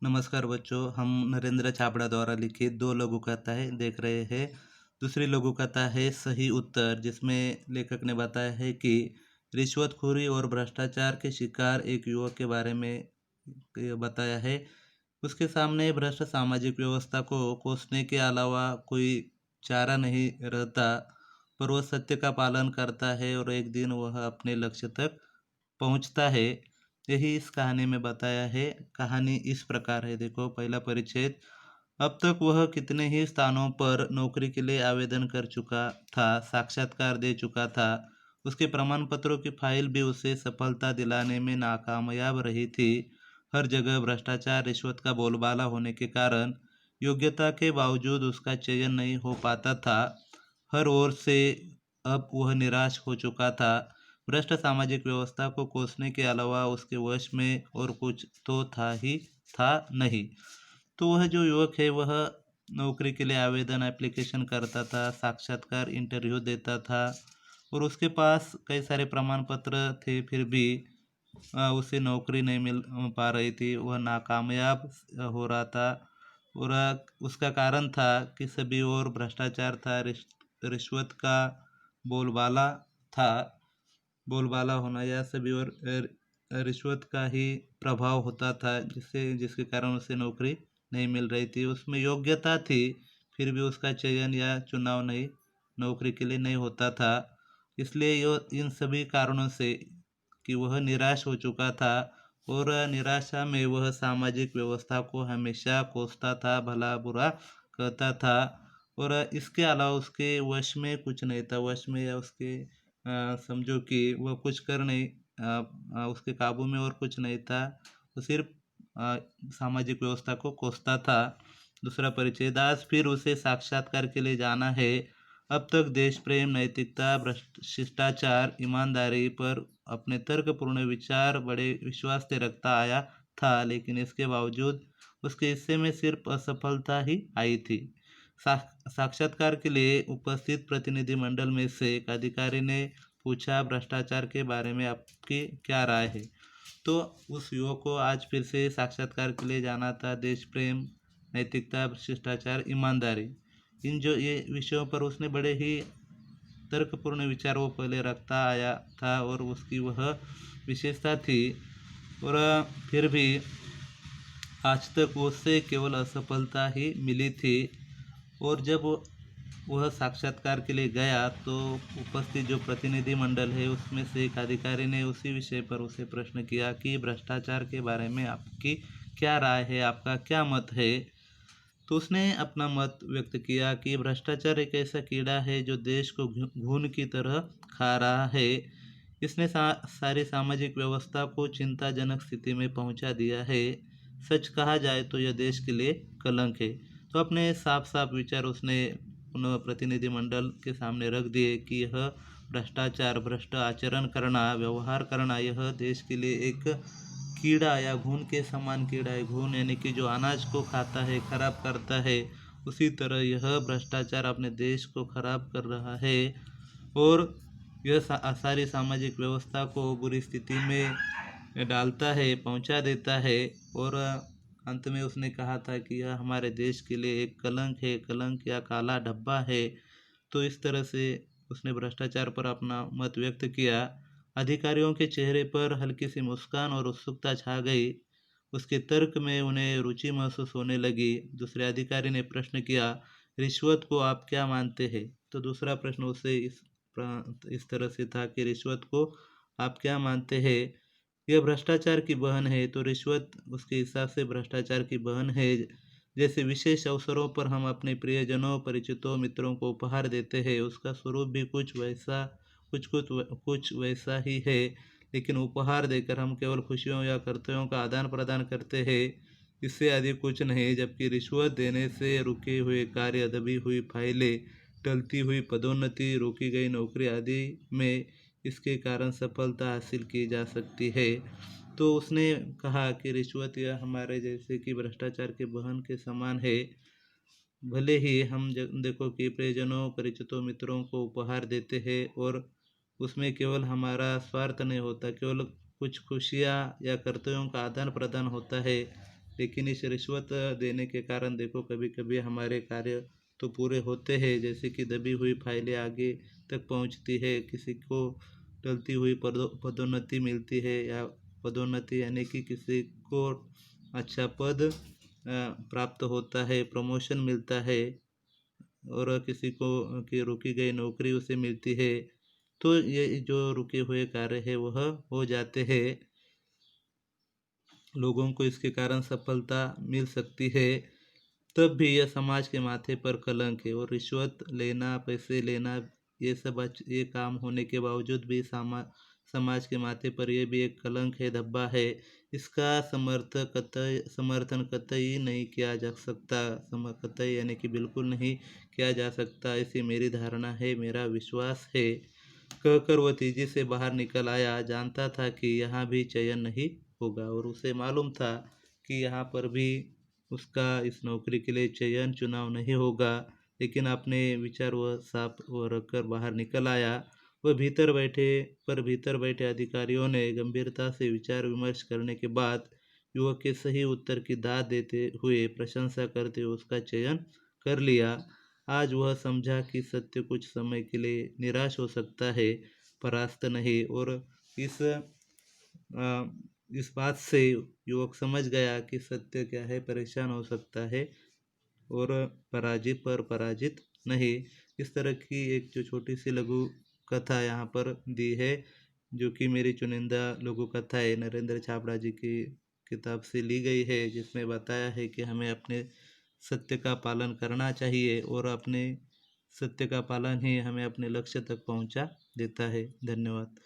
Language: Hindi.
नमस्कार बच्चों, हम नरेंद्र छाबड़ा द्वारा लिखित दो लघु कथाएं देख रहे हैं। दूसरी लघु कथा है सही उत्तर, जिसमें लेखक ने बताया है कि रिश्वतखोरी और भ्रष्टाचार के शिकार एक युवक के बारे में बताया है। उसके सामने भ्रष्ट सामाजिक व्यवस्था को कोसने के अलावा कोई चारा नहीं रहता, पर वह सत्य का पालन करता है और एक दिन वह अपने लक्ष्य तक पहुंचता है। यही इस कहानी में बताया है। कहानी इस प्रकार है, देखो पहला परिच्छेद। अब तक वह कितने ही स्थानों पर नौकरी के लिए आवेदन कर चुका था, साक्षात्कार दे चुका था। उसके प्रमाण पत्रों की फाइल भी उसे सफलता दिलाने में नाकामयाब रही थी। हर जगह भ्रष्टाचार, रिश्वत का बोलबाला होने के कारण योग्यता के बावजूद उसका चयन नहीं हो पाता था। हर ओर से अब वह निराश हो चुका था। भ्रष्ट सामाजिक व्यवस्था को कोसने के अलावा उसके वश में और कुछ तो था नहीं। तो वह जो युवक है वह नौकरी के लिए आवेदन एप्लीकेशन करता था, साक्षात्कार इंटरव्यू देता था और उसके पास कई सारे प्रमाण पत्र थे, फिर भी उसे नौकरी नहीं मिल पा रही थी। वह नाकामयाब हो रहा था और उसका कारण था कि सभी ओर भ्रष्टाचार था, रिश्वत का बोलबाला था। बोलबाला होना या सभी और रिश्वत का ही प्रभाव होता था, जिसके कारण उसे नौकरी नहीं मिल रही थी। उसमें योग्यता थी, फिर भी उसका चयन या चुनाव नहीं नौकरी के लिए नहीं होता था। इसलिए यो इन सभी कारणों से कि वह निराश हो चुका था और निराशा में वह सामाजिक व्यवस्था को हमेशा कोसता था, भला बुरा कहता था और इसके अलावा उसके वश में कुछ नहीं था। वश में या उसके समझो कि वह कुछ कर नहीं, उसके काबू में और कुछ नहीं था। वो सिर्फ अ, सामाजिक व्यवस्था को कोसता था। दूसरा परिच्छेद। आज फिर उसे साक्षात्कार के लिए जाना है। अब तक देश प्रेम, नैतिकता, शिष्टाचार, ईमानदारी पर अपने तर्कपूर्ण विचार बड़े विश्वास से रखता आया था, लेकिन इसके बावजूद उसके हिस्से में सिर्फ असफलता ही आई थी। साक्षात्कार के लिए उपस्थित प्रतिनिधिमंडल में से एक अधिकारी ने पूछा, भ्रष्टाचार के बारे में आपकी क्या राय है? तो उस युवक को आज फिर से साक्षात्कार के लिए जाना था। देश प्रेम, नैतिकता, शिष्टाचार, ईमानदारी, इन जो ये विषयों पर उसने बड़े ही तर्कपूर्ण विचार वो पहले रखता आया था और उसकी वह विशेषता थी। और फिर भी आज तक उससे केवल असफलता ही मिली थी। और जब वह साक्षात्कार के लिए गया तो उपस्थित जो प्रतिनिधि मंडल है उसमें से एक अधिकारी ने उसी विषय पर उसे प्रश्न किया कि भ्रष्टाचार के बारे में आपकी क्या राय है, आपका क्या मत है? तो उसने अपना मत व्यक्त किया कि भ्रष्टाचार एक ऐसा कीड़ा है जो देश को घून की तरह खा रहा है। इसने सारी सामाजिक व्यवस्था को चिंताजनक स्थिति में पहुंचा दिया है। सच कहा जाए तो यह देश के लिए कलंक है। तो अपने साफ साफ विचार उसने उन प्रतिनिधिमंडल के सामने रख दिए कि यह भ्रष्टाचार, भ्रष्ट आचरण करना, व्यवहार करना, यह देश के लिए एक कीड़ा या घून के समान कीड़ा है। घून यानी कि जो अनाज को खाता है, खराब करता है, उसी तरह यह भ्रष्टाचार अपने देश को खराब कर रहा है और यह सारी सामाजिक व्यवस्था को बुरी स्थिति में डालता है, पहुंचा देता है। और अंत में उसने कहा था कि यह हमारे देश के लिए एक कलंक है, कलंक या काला धब्बा है। तो इस तरह से उसने भ्रष्टाचार पर अपना मत व्यक्त किया। अधिकारियों के चेहरे पर हल्की सी मुस्कान और उत्सुकता छा गई। उसके तर्क में उन्हें रुचि महसूस होने लगी। दूसरे अधिकारी ने प्रश्न किया, रिश्वत को आप क्या मानते हैं? तो दूसरा प्रश्न उसे इस तरह से था कि रिश्वत को आप क्या मानते हैं? यह भ्रष्टाचार की बहन है। तो रिश्वत उसके हिसाब से भ्रष्टाचार की बहन है। जैसे विशेष अवसरों पर हम अपने प्रियजनों, परिचितों, मित्रों को उपहार देते हैं, उसका स्वरूप भी कुछ वैसा ही है। लेकिन उपहार देकर हम केवल खुशियों या कर्तव्यों का आदान प्रदान करते हैं, इससे अधिक कुछ नहीं। जबकि रिश्वत देने से रुके हुए कार्य, दबी हुई फाइलें, टलती हुई पदोन्नति, रोकी गई नौकरी आदि में इसके कारण सफलता हासिल की जा सकती है। तो उसने कहा कि रिश्वत यह हमारे जैसे कि भ्रष्टाचार के बहन के समान है। भले ही हम देखो कि प्रियजनों, परिचितों, मित्रों को उपहार देते हैं और उसमें केवल हमारा स्वार्थ नहीं होता, केवल कुछ खुशियाँ या कर्तव्यों का आदान प्रदान होता है, लेकिन इस रिश्वत देने के कारण देखो कभी कभी हमारे कार्य तो पूरे होते हैं, जैसे कि दबी हुई फाइलें आगे तक पहुंचती है, किसी को टलती हुई पदोन्नति मिलती है, या पदोन्नति यानी कि किसी को अच्छा पद प्राप्त होता है, प्रमोशन मिलता है, और किसी को की रुकी गई नौकरी उसे मिलती है। तो ये जो रुके हुए कार्य है वह हो जाते हैं, लोगों को इसके कारण सफलता मिल सकती है। तब भी यह समाज के माथे पर कलंक है, और रिश्वत लेना, पैसे लेना, ये सब ये काम होने के बावजूद भी समाज के माथे पर यह भी एक कलंक है, धब्बा है। इसका समर्थन कतई नहीं किया जा सकता, कतई यानी कि बिल्कुल नहीं किया जा सकता, ऐसी मेरी धारणा है, मेरा विश्वास है। कहकर वह तेजी से बाहर निकल आया। जानता था कि यहाँ भी चयन नहीं होगा, और उसे मालूम था कि यहाँ पर भी उसका इस नौकरी के लिए चुनाव नहीं होगा। लेकिन अपने विचार वह साफ वो रखकर बाहर निकल आया। वह भीतर बैठे अधिकारियों ने गंभीरता से विचार विमर्श करने के बाद युवक के सही उत्तर की दाद देते हुए, प्रशंसा करते हुए उसका चयन कर लिया। आज वह समझा कि सत्य कुछ समय के लिए निराश हो सकता है, परास्त नहीं। और इस इस बात से युवक समझ गया कि सत्य क्या है, परेशान हो सकता है और पराजित नहीं। इस तरह की एक जो छोटी सी लघु कथा यहाँ पर दी है, जो कि मेरी चुनिंदा लघु कथा है, नरेंद्र छाबड़ा जी की किताब से ली गई है, जिसमें बताया है कि हमें अपने सत्य का पालन करना चाहिए, और अपने सत्य का पालन ही हमें अपने लक्ष्य तक पहुंचा देता है। धन्यवाद।